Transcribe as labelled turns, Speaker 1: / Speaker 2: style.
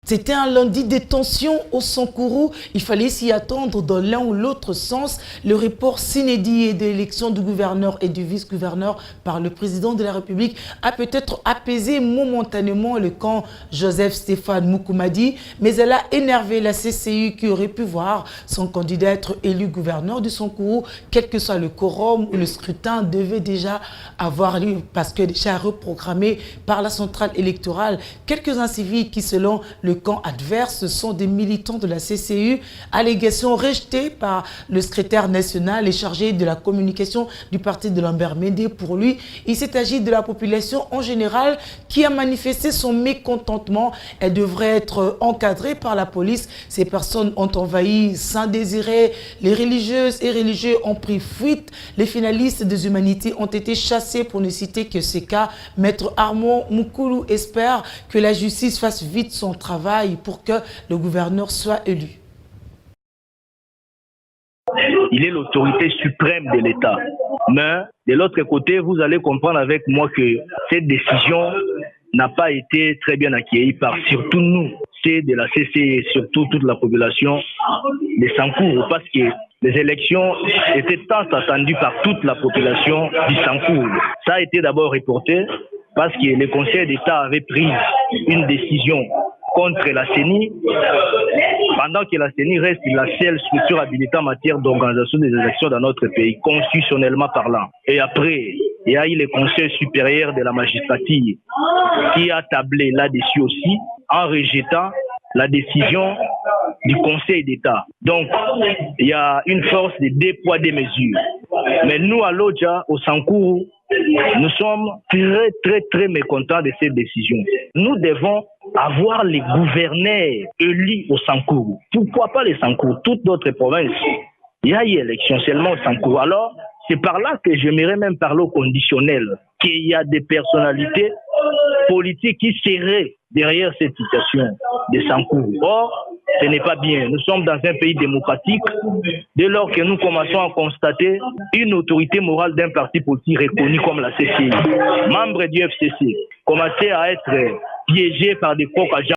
Speaker 1: C'était un lundi de tension au Sankourou. Il fallait s'y attendre dans l'un ou l'autre sens. Le report s'inédit de l'élection du gouverneur et du vice-gouverneur par le président de la République a peut-être apaisé momentanément le camp Joseph-Stéphane Moukoumadi, mais elle a énervé la CCU qui aurait pu voir son candidat être élu gouverneur du Sankourou, quel que soit le quorum où le scrutin devait déjà avoir lieu, parce que déjà reprogrammé par la centrale électorale. Quelques inciviques qui, selon le camp adverse, sont des militants de la CCU, allégation rejetée par le secrétaire national et chargé de la communication du parti de Lambert Mende. Pour lui, il s'est agi de la population en général qui a manifesté son mécontentement. Elle devrait être encadrée par la police. Ces personnes ont envahi Saint-Désiré. Les religieuses et religieux ont pris fuite. Les finalistes des humanités ont été chassés, pour ne citer que ces cas. Maître Armand Moukoulou espère que la justice fasse vite son travail pour que le gouverneur soit élu.
Speaker 2: Il est l'autorité suprême de l'État. Mais de l'autre côté, vous allez comprendre avec moi que cette décision n'a pas été très bien accueillie par surtout nous, c'est de la CC et surtout toute la population de Sankourou, parce que les élections étaient tant attendues par toute la population du Sankourou. Ça a été d'abord reporté parce que le Conseil d'État avait pris une décision contre la CENI, pendant que la CENI reste la seule structure habilitée en matière d'organisation des élections dans notre pays, constitutionnellement parlant. Et après, il y a eu le Conseil supérieur de la magistrature qui a tablé là-dessus aussi, en rejetant la décision du Conseil d'État. Donc, il y a une force de deux poids, deux mesures. Mais nous, à Lodja, au Sankourou, nous sommes très mécontents de cette décision. Nous devons avoir les gouverneurs élus au Sankourou. Pourquoi pas les Sankourou? Toutes d'autres provinces, il y a eu élection seulement au Sankourou. Alors, c'est par là que j'aimerais même parler au conditionnel, qu'il y a des personnalités politiques qui seraient derrière cette situation de Sankourou. Or, ce n'est pas bien. Nous sommes dans un pays démocratique. Dès lors que nous commençons à constater une autorité morale d'un parti politique reconnu comme la CCI, membre du FCC, commencer à être piégé par des coqs agents